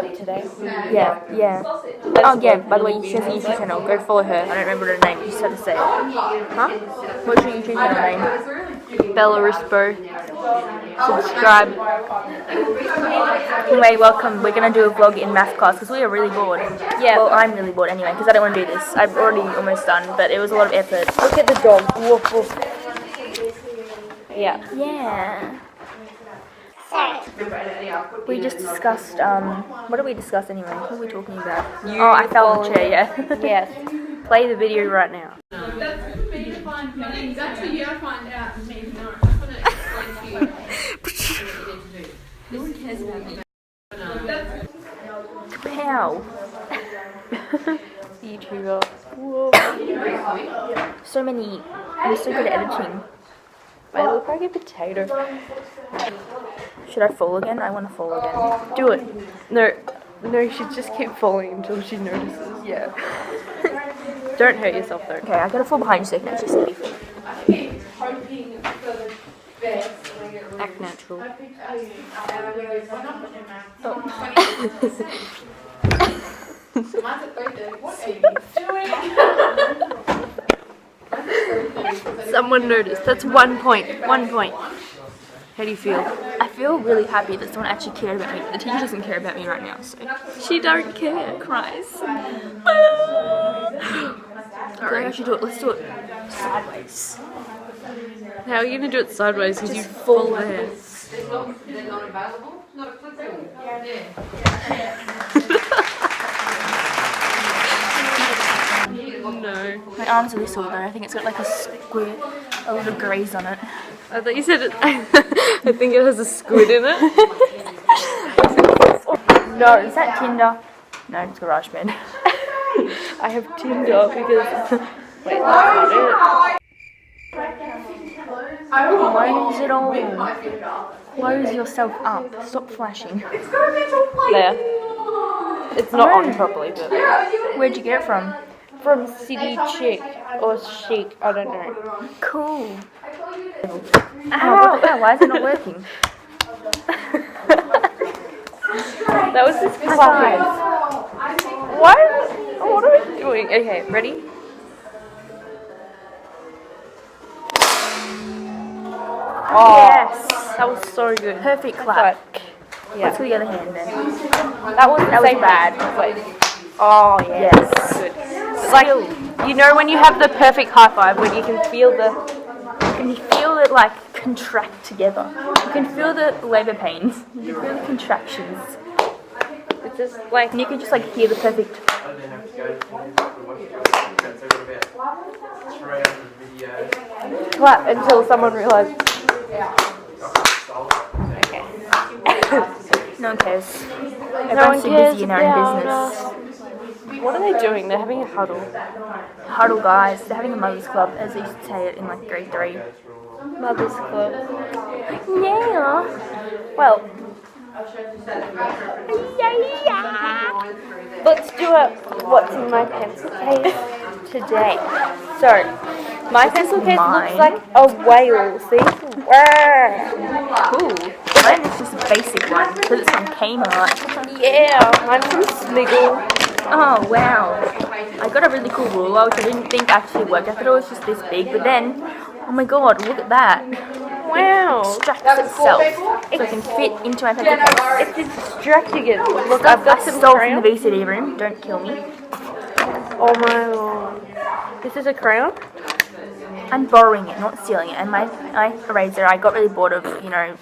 vlog today. Yeah. Oh yeah, by the way, she has a YouTube channel. Go follow her. I don't remember her name, you just had to say it. Huh? What's your YouTube channel name? Bella Rispo. Subscribe. Anyway, welcome. We're gonna do a vlog in math class because we are really bored. Yeah. Well, I'm really bored anyway because I don't want to do this. I've already almost done, but it was a lot of effort. Look at the dog. Woof, woof. Yeah. Yeah. We just discussed, what did we discuss anyway? What were we talking about? Oh, I fell on the chair, yeah. Yes. Play the video right now. That's for me to find out. That's for you to find out and me to know. I'm going to explain to you. No one cares about me. Pow. YouTuber. Whoa. So many. I'm so good at editing. I look like a potato. Should I fall again? I want to fall again. Do it. No, you should just keep falling until she notices. Yeah. Don't hurt yourself though. Okay, I gotta fall behind you so you can actually see. Act natural. Someone noticed. That's 1 point. 1 point. How do you feel? I feel really happy that someone actually cared about me. The teacher doesn't care about me right now, so She don't care. cries. Alright, I should do it. Let's do it sideways. How are you gonna do it sideways? Because you Just fall fall like there. this. They're not available? Not applicable? No. My arm's really sore though. I think it's got like a square, a little graze on it. I thought you said it. I think it has a squid in it. No, is that Tinder? No, it's GarageBand. I have Tinder because. Wait, that's not it. Close it all. Close yourself up. Stop flashing. There. It's not on properly, but. Where'd you get it from? From City Chic or Chic, I don't know. Cool. Ow, what the hell? Why is it not working? That was just clapping. What are we doing? Okay, ready? Oh, Yes. that was so good. Perfect clap. Yeah. Let's go the other hand then. That was bad. Wait. Oh, yeah. Yes. Good. It's like, you know when you have the perfect high five, when you can feel the... Can you feel it like contract together? You can feel the labour pains. You can feel the contractions. It's just like... And you can just like hear the perfect. clap until someone realizes. No one cares. No Everyone's one too cares busy in their own about business. us. What are they doing? They're having a huddle. Huddle guys. They're having a mother's club, as they used to say it in like grade 3. Mother's club. Yeah. Well. Let's do a what's in my pencil case today. So, my pencil case looks like a whale. See? Cool. Mine is just a basic one because it's from Kmart. Yeah, mine's from Smiggle. Oh wow. I got a really cool ruler which I didn't think actually worked. I thought it was just this big, but then, oh my god, look at that. Wow. It extracts itself so it can fit into my pencil case. It's extracting it. Look, I've got some stole from the VCD room. Don't kill me. Oh my god. This is a crayon? I'm borrowing it, not stealing it. And my eraser, I got really bored of, you know,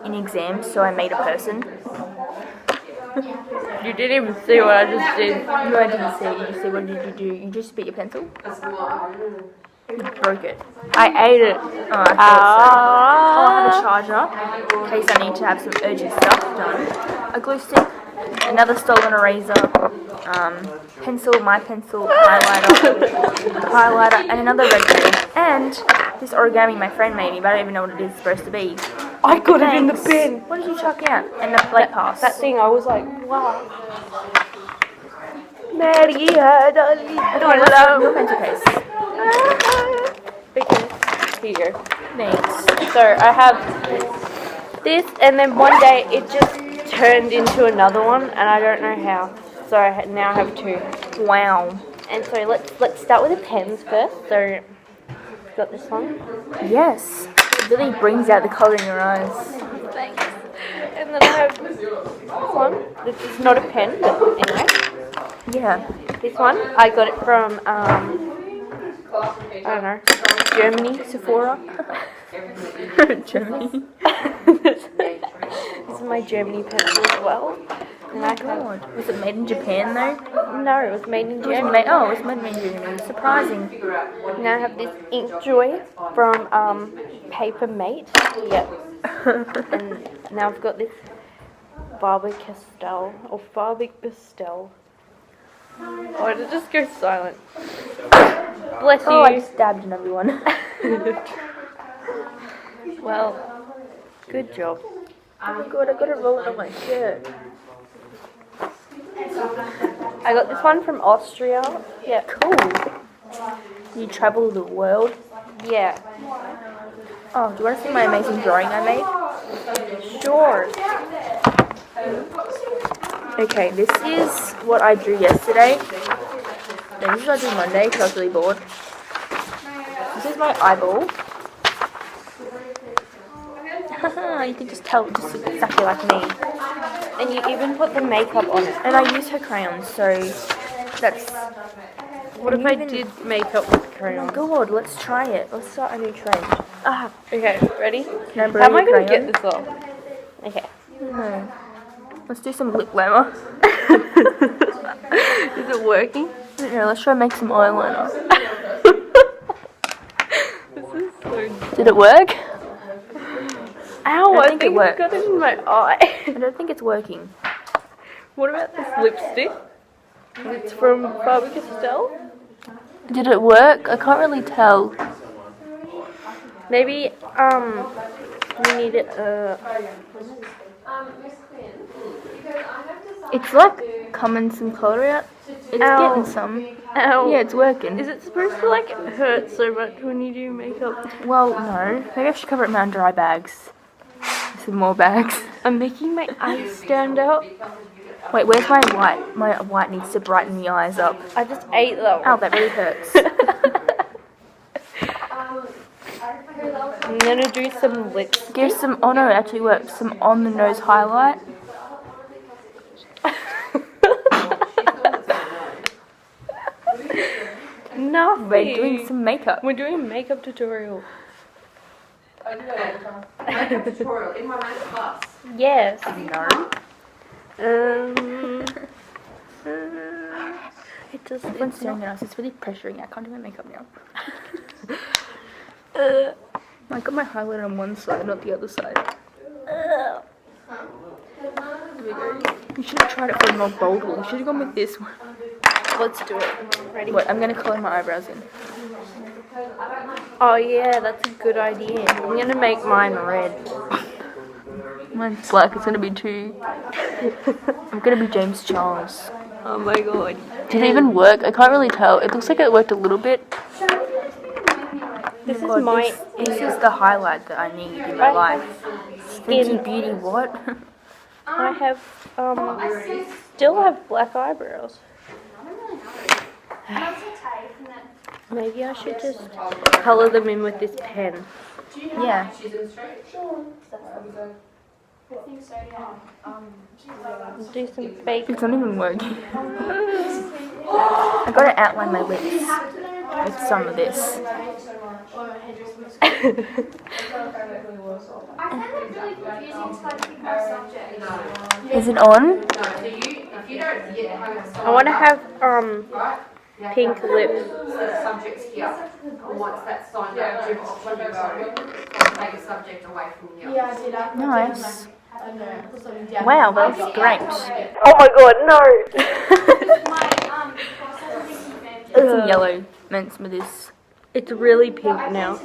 in exams, so I made a person. You didn't even see what I just did. No, I didn't see. Did you see? What did you do? You just bit your pencil? You broke it. I ate it. Oh, I thought so. I'll have a charger in case I need to have some urgent stuff done. A glue stick, another stolen eraser, pencil, my pencil, highlighter, and another red pen. And this origami my friend made me, but I don't even know what it is supposed to be. I got it in the Thanks. bin. What did you chuck out? And the plate pass. That thing, I was like, wow. Maria, darling. Okay, let's do your pencil case. Okay, here you go. Thanks. So I have this, and then one day it just turned into another one, and I don't know how. So now I have two. Wow. And so let's start with the pens first. So got this one. Yes. It really brings out the colour in your eyes. Thanks. And then I have this one. This is not a pen, but anyway. Yeah. This one I got it from I don't know, Germany, Sephora. Germany. This is my Germany pencil as well. And I have, Was it made in Japan though? no, it was made in It Germany. was made in Germany. Surprising. Now I have this Ink Joy from Paper Mate. Yep. And now I've got this Faber-Castell or Faber-Castell. Oh, it just goes silent. Bless you. Oh, I stabbed another one. Well, good job. Oh my god, I got it rolling on my shirt. I got this one from Austria. Yeah. Cool. You travel the world. Yeah. Oh, do you want to see my amazing drawing I made? Sure. Okay, this is what I drew yesterday. No, this is what I drew Monday because I was really bored. This is my eyeball. You can just tell it just looks exactly like me. And you even put the makeup on it. And I use her crayons, so that's... What if I did makeup with crayons? God, let's try it. Let's start a new trend. Okay, ready? Can I borrow How am I your going to get crayon? this off? Okay. No. Let's do some lip glamour. Is it working? I don't know, let's try and make some eyeliner. This is so... Did it work? Ow, I I think think it worked. I got it in my eye. I don't think it's working. What about this lipstick? It's from Faber-Castell. Did it work? I can't really tell. Maybe, we need it, It's like coming some colour out. It's Ow. getting some. ow. Yeah, it's working. Is it supposed to, like, hurt so much when you do makeup? Well, no. Maybe I should cover it in my under eye bags. Some more bags. I'm making my eyes stand out. Wait, where's my white? My white needs to brighten the eyes up. I just ate that Ow, one. that really hurts. I'm gonna do some lips. Give some, oh no, it actually works. Some on the nose highlight. Nothing. We're doing some makeup. We're doing a makeup tutorial. Makeup tutorial in my makeup class. Yes. No. It just, Everyone's staring at us. It's really pressuring. I can't do my makeup now. I got my highlight on one side, not the other side. You should have tried it for a more bold one. You should have gone with this one. let's do it. Ready? Wait, I'm gonna colour my eyebrows in. Oh yeah, that's a good idea. I'm gonna make mine red. Mine's black. It's gonna be two. I'm gonna be James Charles. Oh my god. Did it even work? I can't really tell. It looks like it worked a little bit. This God, is my this is the highlight that I need in my life. Stinky beauty, what? I have still have black eyebrows. Maybe I should just colour them in with this pen. Yeah. Do some fake. It's not even working. I gotta outline my lips with some of this. Is it on? I want to have pink lips. Subjects here. And once that's signed up, take a subject away from you. Nice. Wow, that was great. Oh my god, no! It's some yellow mints with this. It's really pink now.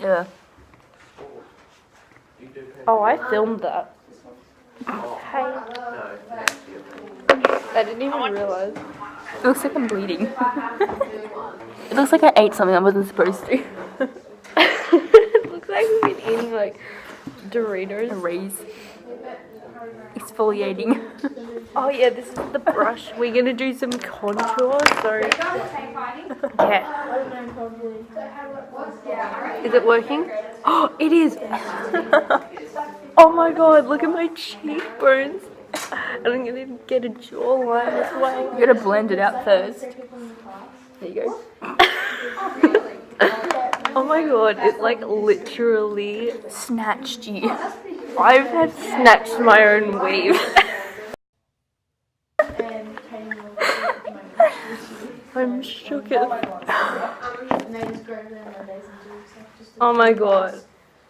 Yeah. Oh, I filmed that. Hey. I didn't even realize. It looks like I'm bleeding. It looks like I ate something I wasn't supposed to. It looks like we've been eating like Doritos. Erase. Exfoliating. Oh yeah, this is the brush. We're gonna do some contour, so yeah. Is it working? Oh, it is. Oh my god, look at my cheekbones. And I'm gonna get a jawline this way. You gotta blend it out first. There you go. Oh my god, it like literally Snatched you. I have snatched my own weave. I'm shook at. Oh my god.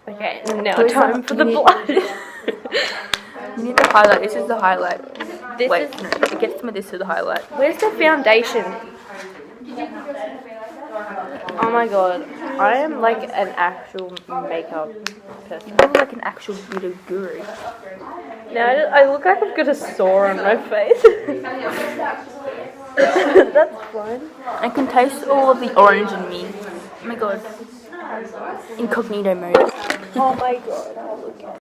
Okay, now time for the blush. You need the highlight. This is the highlight. This Wait, is. no, get some of this to the highlight. Where's the foundation? Oh my god, I am like an actual makeup person. You look like an actual beauty guru. Now I look like I've got a sore on my face. That's fine. I can taste all of the orange in me. Oh my god. Incognito mode. Oh my god, oh, look at